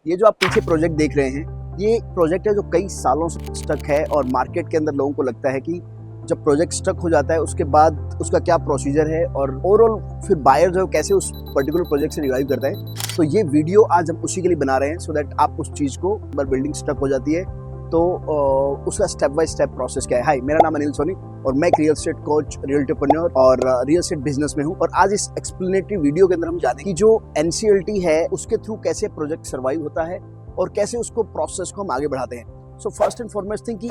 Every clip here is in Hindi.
ये जो आप पीछे प्रोजेक्ट देख रहे हैं, ये प्रोजेक्ट है जो कई सालों से स्टक है और मार्केट के अंदर लोगों को लगता है कि जब प्रोजेक्ट स्टक हो जाता है उसके बाद उसका क्या प्रोसीजर है और ओवरऑल फिर बायर जो है कैसे उस पर्टिकुलर प्रोजेक्ट से रिवाइव करता है। तो ये वीडियो आज हम उसी के लिए बना रहे हैं सो दैट आप उस चीज़ को अगर बिल्डिंग स्टक हो जाती है तो उसका स्टेप बाय स्टेप प्रोसेस क्या है। हाय, मेरा नाम अनिल सोनी और मैं एक real estate coach, real entrepreneur और रियल एस्टेट बिजनेस में हूँ। और आज इस एक्सप्लेनेटरी वीडियो के अंदर हम जानेंगे कि जो NCLT है उसके थ्रू कैसे प्रोजेक्ट सर्वाइव होता है और कैसे उसको प्रोसेस को हम आगे बढ़ाते हैं। So first and foremost thing कि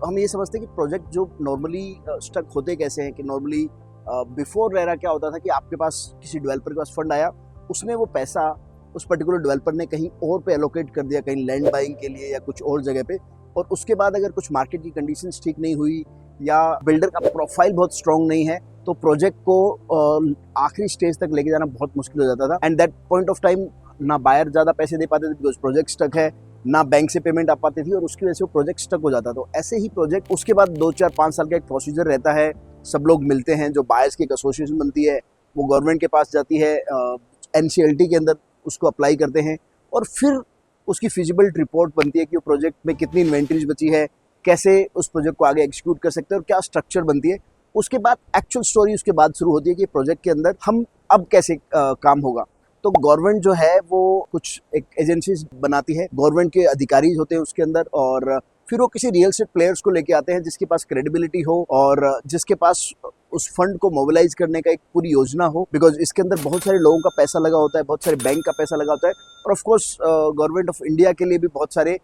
हम ये समझते हैं कि प्रोजेक्ट जो नॉर्मली स्टक होते कैसे हैं कि नॉर्मली बिफोर रेरा क्या होता था कि आपके पास किसी डेवलपर के पास फंड आया, उसने वो पैसा उस पर्टिकुलर डेवलपर ने कहीं और पे एलोकेट कर दिया, कहीं लैंड बाइंग के लिए या कुछ और जगह पे, और उसके बाद अगर कुछ मार्केट की कंडीशंस ठीक नहीं हुई या बिल्डर का प्रोफाइल बहुत स्ट्रॉन्ग नहीं है तो प्रोजेक्ट को आखिरी स्टेज तक लेके जाना बहुत मुश्किल हो जाता था। And that point of time ना बायर ज़्यादा पैसे दे पाते थे बिकॉज प्रोजेक्ट स्टक है, ना बैंक से पेमेंट आ पाती थी और उसकी वजह से वो प्रोजेक्ट स्टक हो जाता। तो ऐसे ही प्रोजेक्ट उसके बाद 2-4-5 साल का एक प्रोसीजर रहता है, सब लोग मिलते हैं, जो बायर्स की एक एसोसिएशन बनती है वो गवर्नमेंट के पास जाती है, NCLT के अंदर उसको अप्लाई करते हैं और फिर उसकी फिजिबिलिटी रिपोर्ट बनती है कि वो प्रोजेक्ट में कितनी इन्वेंट्रीज बची है, कैसे उस प्रोजेक्ट को आगे एग्जीक्यूट कर सकते हैं और क्या स्ट्रक्चर बनती है। उसके बाद एक्चुअल स्टोरी उसके बाद शुरू होती है कि प्रोजेक्ट के अंदर हम अब कैसे काम होगा। तो गवर्नमेंट जो है वो कुछ एक एजेंसीज बनाती है, गवर्नमेंट के अधिकारी होते हैं उसके अंदर, और फिर वो किसी रियल एस्टेट प्लेयर्स को लेके आते हैं जिसके पास क्रेडिबिलिटी हो और जिसके पास उस फंड को मोबिलाइज करने का एक पूरी योजना हो, बिकॉज इसके अंदर बहुत सारे लोगों का पैसा लगा होता है, बहुत सारे बैंक का पैसा लगा होता है और of course government of India के लिए भी बहुत सारे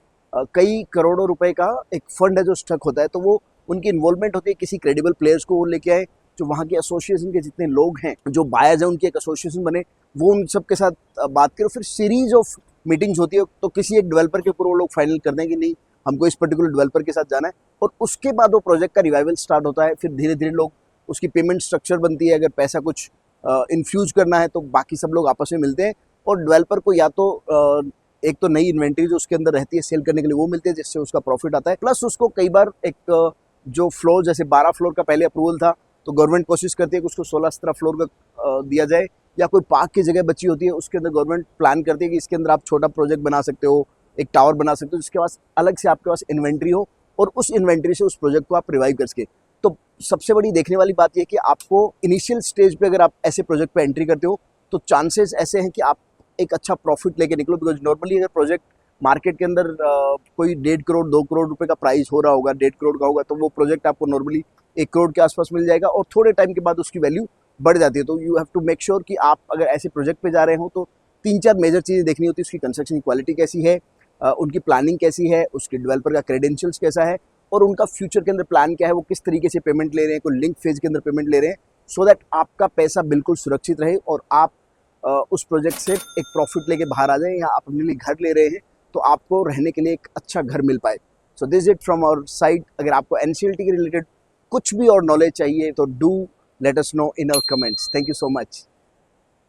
कई करोड़ों रुपए का एक फंड है जो स्टक होता है। तो वो उनकी इन्वॉल्वमेंट होती है, किसी क्रेडिबल प्लेयर्स को वो लेके आए, जो वहाँ के एसोसिएशन के जितने लोग हैं, जो बायर्स हैं, उनकी एक एसोसिएशन बने, वो उन सब के साथ बात करें, फिर सीरीज ऑफ मीटिंग्स होती है। तो किसी एक डेवलपर के ऊपर वो लोग फाइनल कर दें कि नहीं, हमको इस पर्टिकुलर डेवलपर के साथ जाना है और उसके बाद वो प्रोजेक्ट का रिवाइवल स्टार्ट होता है। फिर धीरे धीरे लोग उसकी पेमेंट स्ट्रक्चर बनती है, अगर पैसा कुछ इन्फ्यूज करना है तो बाकी सब लोग आपस में मिलते हैं और डेवलपर को या तो एक तो नई इन्वेंट्री जो उसके अंदर रहती है सेल करने के लिए वो मिलती है जिससे उसका प्रॉफिट आता है, प्लस उसको कई बार एक जो फ्लोर, जैसे 12 फ्लोर का पहले अप्रूवल था तो गवर्नमेंट कोशिश करती है कि उसको 16-17 फ्लोर का दिया जाए, या कोई पार्क की जगह बची होती है उसके अंदर गवर्नमेंट प्लान करती है कि इसके अंदर आप छोटा प्रोजेक्ट बना सकते हो, एक टावर बना सकते हो जिसके पास अलग से आपके पास इन्वेंट्री हो और उस इन्वेंट्री से उस प्रोजेक्ट को आप रिवाइव कर सके। तो सबसे बड़ी देखने वाली बात यह है कि आपको इनिशियल स्टेज पे अगर आप ऐसे प्रोजेक्ट पे एंट्री करते हो तो चांसेस ऐसे हैं कि आप एक अच्छा प्रॉफिट लेके निकलो, बिकॉज नॉर्मली अगर प्रोजेक्ट मार्केट के अंदर कोई 1.5 करोड़ 2 करोड़ रुपए का प्राइस हो रहा होगा, 1.5 करोड़ का होगा, तो वो प्रोजेक्ट आपको नॉर्मली 1 करोड़ के आसपास मिल जाएगा और थोड़े टाइम के बाद उसकी वैल्यू बढ़ जाती है। तो you have to make sure कि आप अगर ऐसे प्रोजेक्ट पे जा रहे हो तो 3-4 मेजर चीज़ें देखनी होती है। उसकी कंस्ट्रक्शन क्वालिटी कैसी है, उनकी प्लानिंग कैसी है, उसके डेवलपर का क्रेडेंशियल्स कैसा है और उनका फ्यूचर के अंदर प्लान क्या है, वो किस तरीके से पेमेंट ले रहे हैं, कोई लिंक फेज के अंदर पेमेंट ले रहे हैं, सो दैट आपका पैसा बिल्कुल सुरक्षित रहे और आप उस प्रोजेक्ट से एक प्रॉफिट लेके बाहर आ जाएं, या आप अपने लिए घर ले रहे हैं तो आपको रहने के लिए एक अच्छा घर मिल पाए। So this it from our side. अगर आपको NCLT के रिलेटेड कुछ भी और नॉलेज चाहिए तो do let us know in our comments. Thank you so much.